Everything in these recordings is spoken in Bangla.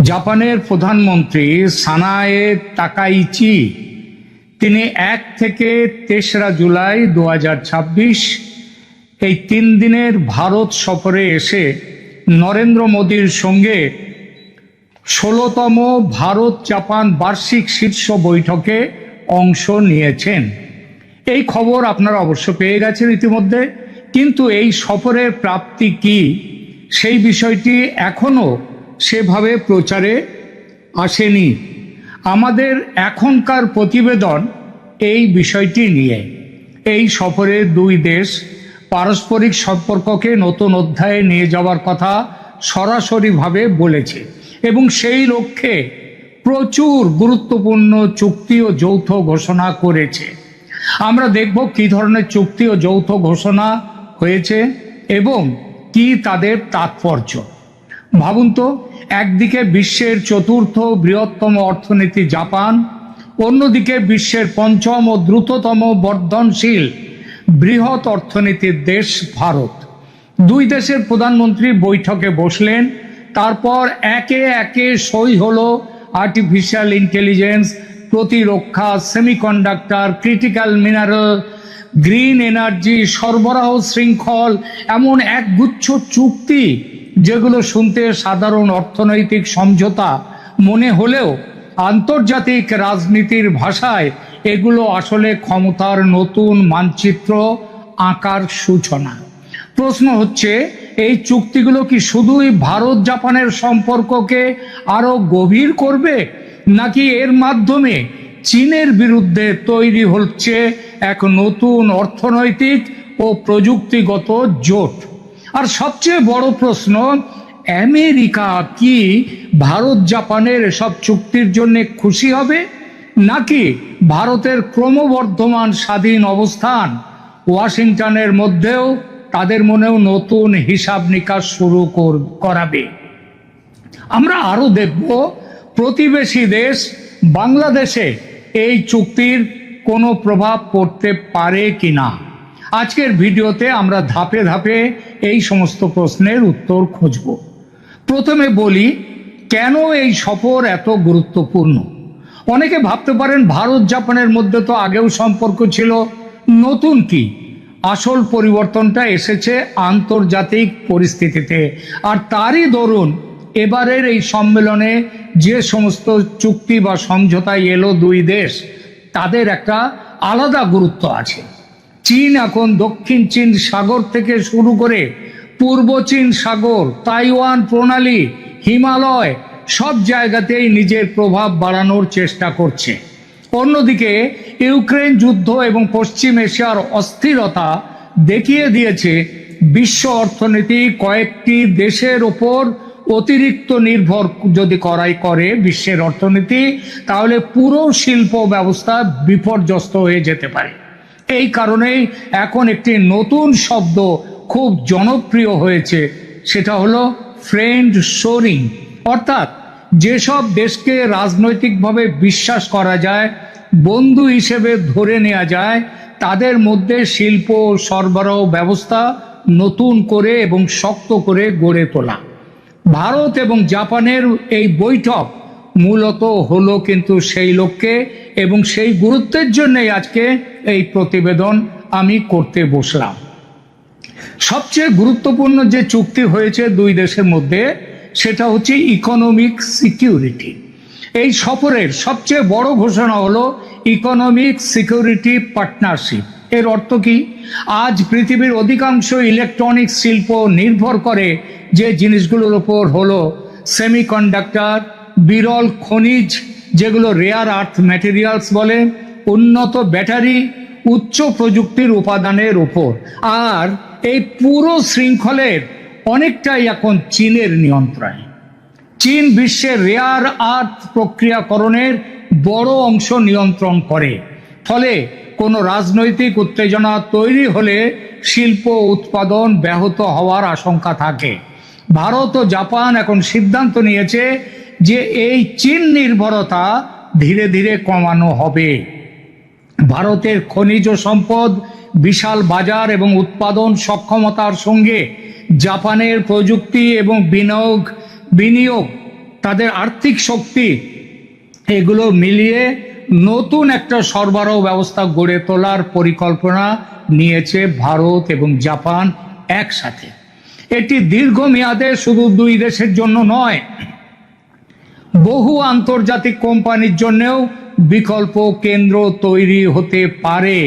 জাপানের প্রধানমন্ত্রী সানায়ে তাকাইচি তিনি 1 থেকে 3রা জুলাই 2026 এই 3 দিনের ভারত সফরে এসে নরেন্দ্র মোদীর সঙ্গে 16তম ভারত জাপান বার্ষিক শীর্ষ বৈঠকে অংশ নিয়েছেন। এই খবর আপনারা অবশ্য পেয়ে গেছেন ইতিমধ্যে, কিন্তু এই সফরের প্রাপ্তি কি সেই বিষয়টি এখনো সেভাবে প্রচারে আসেনি। আমাদের এখনকার প্রতিবেদন এই বিষয়টি নিয়ে। এই সফরে দুই দেশ পারস্পরিক সম্পর্ককে নতুন অধ্যায়ে নিয়ে যাওয়ার কথা সরাসরিভাবে বলেছে এবং সেই লক্ষ্যে প্রচুর গুরুত্বপূর্ণ চুক্তি ও যৌথ ঘোষণা করেছে। আমরা দেখব কি ধরনের চুক্তি ও যৌথ ঘোষণা হয়েছে এবং কি তাদের তাৎপর্য। ভাবুন তো, একদিকে বিশ্বের 4র্থ বৃহত্তম অর্থনীতি জাপান, অন্যদিকে বিশ্বের 5ম ও দ্রুততম বর্ধনশীল বৃহৎ অর্থনীতির দেশ ভারত। দুই দেশের প্রধানমন্ত্রী বৈঠকে বসলেন, তারপর একে একে সই হলো আর্টিফিশিয়াল ইন্টেলিজেন্স, প্রতিরক্ষা, semiconductor, critical mineral, green energy, সরবরাহ শৃঙ্খল, এমন একগুচ্ছ চুক্তি যেগুলো শুনতে সাধারণ অর্থনৈতিক সমঝোতা মনে হলেও আন্তর্জাতিক রাজনীতির ভাষায় এগুলো আসলে ক্ষমতার নতুন মানচিত্র আঁকার সূচনা। প্রশ্ন হচ্ছে, এই চুক্তিগুলো কি শুধুই ভারত জাপানের সম্পর্ককে আরো গভীর করবে, নাকি এর মাধ্যমে চীনের বিরুদ্ধে তৈরি হচ্ছে এক নতুন অর্থনৈতিক ও প্রযুক্তিগত জোট? আর সবচেয়ে বড় প্রশ্ন, আমেরিকা কি ভারত জাপানের এসব চুক্তির জন্য খুশি হবে, নাকি ভারতের ক্রমবর্ধমান স্বাধীন অবস্থান ওয়াশিংটনের মধ্যেও তাদের মনেও নতুন হিসাব নিকাশ শুরু করাবে? আমরা আরো দেখব প্রতিবেশী দেশ বাংলাদেশে এই চুক্তির কোনো প্রভাব পড়তে পারে কিনা। আজকের ভিডিওতে আমরা ধাপে ধাপে এই সমস্ত প্রশ্নের উত্তর খুঁজব। প্রথমে বলি, কেন এই সফর এত গুরুত্বপূর্ণ? অনেকে ভাবতে পারেন ভারত জাপানের মধ্যে তো আগেও সম্পর্ক ছিল, নতুন কি? আসল পরিবর্তনটা এসেছে আন্তর্জাতিক পরিস্থিতিতে, আর তারই দরুন এবারের এই সম্মেলনে যে সমস্ত চুক্তি বা সমঝোতায় এলো দুই দেশ, তাদের একটা আলাদা গুরুত্ব আছে। চীন এখন দক্ষিণ চীন সাগর থেকে শুরু করে পূর্ব চীন সাগর, তাইওয়ান প্রণালী, হিমালয়, সব জায়গাতেই নিজের প্রভাব বাড়ানোর চেষ্টা করছে। অন্যদিকে ইউক্রেন যুদ্ধ এবং পশ্চিম এশিয়ার অস্থিরতা দেখিয়ে দিয়েছে বিশ্ব অর্থনীতি কয়েকটি দেশের ওপর অতিরিক্ত নির্ভর যদি করে বিশ্বের অর্থনীতি, তাহলে পুরো শিল্প ব্যবস্থা বিপর্যস্ত হয়ে যেতে পারে। এই কারণেই এখন একটি নতুন শব্দ খুব জনপ্রিয় হয়েছে, সেটা হলো ফ্রেন্ড শোরিং। অর্থাৎ যেসব দেশকে রাজনৈতিকভাবে বিশ্বাস করা যায়, বন্ধু হিসেবে ধরে নেওয়া যায়, তাদের মধ্যে শিল্প সরবরাহ ব্যবস্থা নতুন করে এবং শক্ত করে গড়ে তোলা। ভারত এবং জাপানের এই বৈঠক মূলত হলো কিন্তু সেই লক্ষ্যে, এবং সেই গুরুত্বের জন্যই আজকে এই প্রতিবেদন আমি করতে বসলাম। সবচেয়ে গুরুত্বপূর্ণ যে চুক্তি হয়েছে দুই দেশের মধ্যে, সেটা হচ্ছে ইকোনমিক সিকিউরিটি। এই সফরের সবচেয়ে বড় ঘোষণা হলো ইকোনমিক সিকিউরিটি পার্টনারশিপ। এর অর্থ কি? আজ পৃথিবীর অধিকাংশ ইলেকট্রনিক্স শিল্প নির্ভর করে যে জিনিসগুলোর উপর হলো সেমিকন্ডাক্টর, বিরল খনিজ যেগুলো রেয়ার আর্থ ম্যাটেরিয়ালস বলে, উন্নত ব্যাটারি, উচ্চ প্রযুক্তির উপাদানের উপর। আর এই পুরো শৃঙ্খলের অনেকটাই এখন চীনের নিয়ন্ত্রণে। চীন বিশ্বের রেয়ার আর্থ প্রক্রিয়াকরণের বড় অংশ নিয়ন্ত্রণ করে। ফলে কোনো রাজনৈতিক উত্তেজনা তৈরি হলে শিল্প উৎপাদন ব্যাহত হওয়ার আশঙ্কা থাকে। ভারত ও জাপান এখন সিদ্ধান্ত নিয়েছে যে এই চীন নির্ভরতা ধীরে ধীরে কমানো হবে। ভারতের খনিজ সম্পদ, বিশাল বাজার এবং উৎপাদন সক্ষমতার সঙ্গে জাপানের প্রযুক্তি এবং বিনিয়োগ তাদের আর্থিক শক্তি, এগুলো মিলিয়ে নতুন একটা সরবরাহ ব্যবস্থা গড়ে তোলার পরিকল্পনা নিয়েছে ভারত এবং জাপান একসাথে। এটি দীর্ঘমেয়াদে শুধু দুই দেশের জন্য নয়, বহু আন্তর্জাতিক কোম্পানির জন্যও বিকল্প কেন্দ্র তৈরি হতে পারে।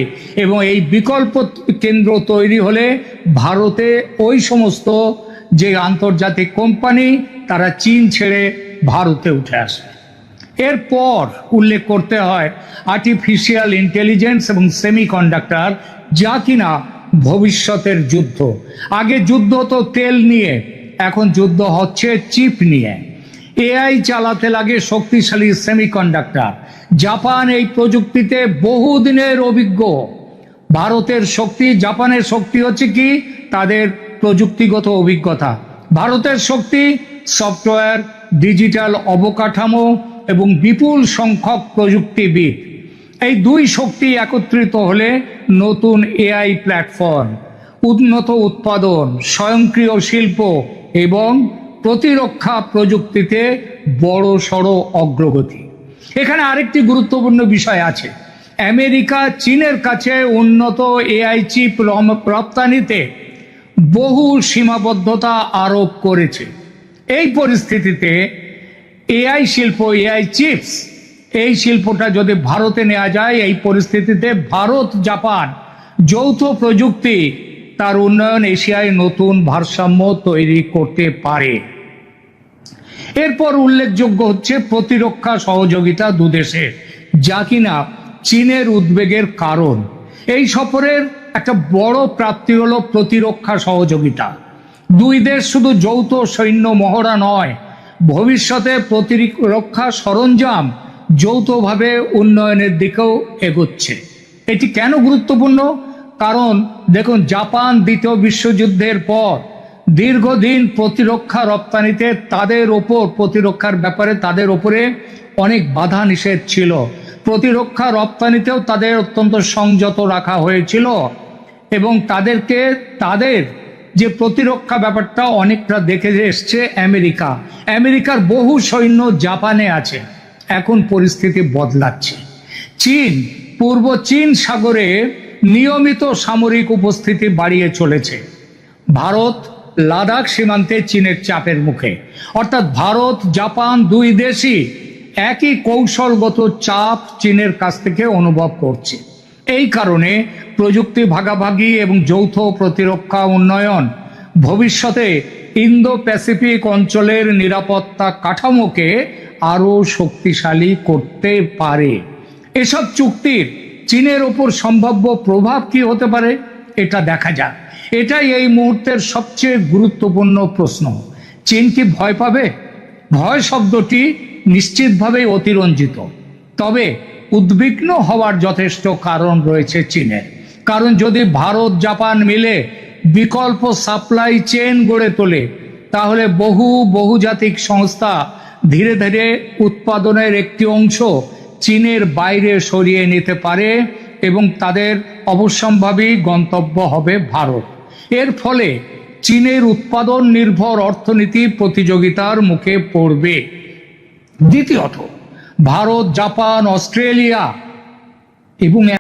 এবং এই বিকল্প কেন্দ্র তৈরি হলে ভারতে ওই সমস্ত যে আন্তর্জাতিক কোম্পানি তারা চীন ছেড়ে ভারতে উঠে আসবে। এরপর উল্লেখ করতে হয় আর্টিফিশিয়াল ইন্টেলিজেন্স এবং সেমিকন্ডাক্টর, যা কিনা ভবিষ্যতের যুদ্ধ। আগে যুদ্ধ তো তেল নিয়ে, এখন যুদ্ধ হচ্ছে চিপ নিয়ে। এআই চালাতে লাগে শক্তিশালী সেমিকন্ডাক্টর। জাপান এই প্রযুক্তিতে বহুদিনের অভিজ্ঞ। ভারতের শক্তি, জাপানের শক্তি হচ্ছে কি তাদের প্রযুক্তিগত অভিজ্ঞতা। ভারতের শক্তি সফটওয়্যার, ডিজিটাল অবকাঠামো এবং বিপুল সংখ্যক প্রযুক্তিবিদ। এই দুই শক্তি একত্রিত হলে নতুন এআই প্ল্যাটফর্ম, উন্নত উৎপাদন, স্বয়ংক্রিয় শিল্প এবং প্রতিরক্ষা প্রযুক্তিতে বড়সড় অগ্রগতি। এখানে আরেকটি গুরুত্বপূর্ণ বিষয় আছে। আমেরিকা চীনের কাছে উন্নত এআই চিপ রপ্তানিতে বহু সীমাবদ্ধতা আরোপ করেছে। এই পরিস্থিতিতে এআই শিল্প, এআই চিপস, এই শিল্পটা যদি ভারতে নেওয়া যায়, এই পরিস্থিতিতে ভারত জাপান যৌথ প্রযুক্তি তার উন্নয়ন এশিয়ায় নতুন ভারসাম্য তৈরি করতে পারে। এরপর উল্লেখযোগ্য হচ্ছে প্রতিরক্ষা সহযোগিতা দুদেশের, যা কিনা চীনের উদ্বেগের কারণ। এই সফরের একটা বড় প্রাপ্তি হলো প্রতিরক্ষা সহযোগিতা। দুই দেশ শুধু যৌথ সৈন্য মহড়া নয়, ভবিষ্যতে প্রতিরক্ষা সরঞ্জাম যৌথভাবে উন্নয়নের দিকেও এগোচ্ছে। এটি কেন গুরুত্বপূর্ণ? কারণ দেখুন, জাপান দ্বিতীয় বিশ্বযুদ্ধের পর দীর্ঘদিন প্রতিরক্ষা রপ্তানিতে তাদের ওপর, প্রতিরক্ষার ব্যাপারে তাদের ওপরে অনেক বাধা নিষেধ ছিল। প্রতিরক্ষা রপ্তানিতেও তাদের অত্যন্ত সংযত রাখা হয়েছিল এবং তাদেরকে তাদের যে প্রতিরক্ষা ব্যাপারটা অনেকটা দেখে এসছে আমেরিকা। আমেরিকার বহু সৈন্য জাপানে আছে। এখন পরিস্থিতি বদলাচ্ছে। চীন পূর্ব চীন সাগরে নিয়মিত সামরিক উপস্থিতি বাড়িয়ে চলেছে। ভারত লাদাখ সীমান্তে চীনের চাপের মুখে। অর্থাৎ ভারত জাপান দুই দেশই একই কৌশলগত চাপ চীনের কাছ থেকে অনুভব করছে। এই কারণে প্রযুক্তি ভাগাভাগি এবং যৌথ প্রতিরক্ষা উন্নয়ন ভবিষ্যতে ইন্দো প্যাসিফিক অঞ্চলের নিরাপত্তা কাঠামোকে আরো শক্তিশালী করতে পারে। এসব চুক্তির চীনের ওপর সম্ভাব্য প্রভাব কি হতে পারে এটা দেখা যাক। এটাই এই মুহূর্তের সবচেয়ে গুরুত্বপূর্ণ প্রশ্ন। চীন কি ভয় পাবে? ভয় শব্দটি নিশ্চিতভাবেই অতিরঞ্জিত, তবে উদ্বিগ্ন হওয়ার যথেষ্ট কারণ রয়েছে চীনের। কারণ যদি ভারত জাপান মিলে বিকল্প সাপ্লাই চেইন গড়ে তোলে, তাহলে বহুজাতিক সংস্থা ধীরে ধীরে উৎপাদনের একটি অংশ চীনের বাইরে সরিয়ে নিতে পারে এবং তাদের অবশ্যম্ভাবী গন্তব্য হবে ভারত। এর ফলে চীনের উৎপাদন নির্ভর অর্থনীতি প্রতিযোগিতার মুখে পড়বে। দ্বিতীয়ত, ভারত, জাপান, অস্ট্রেলিয়া এবং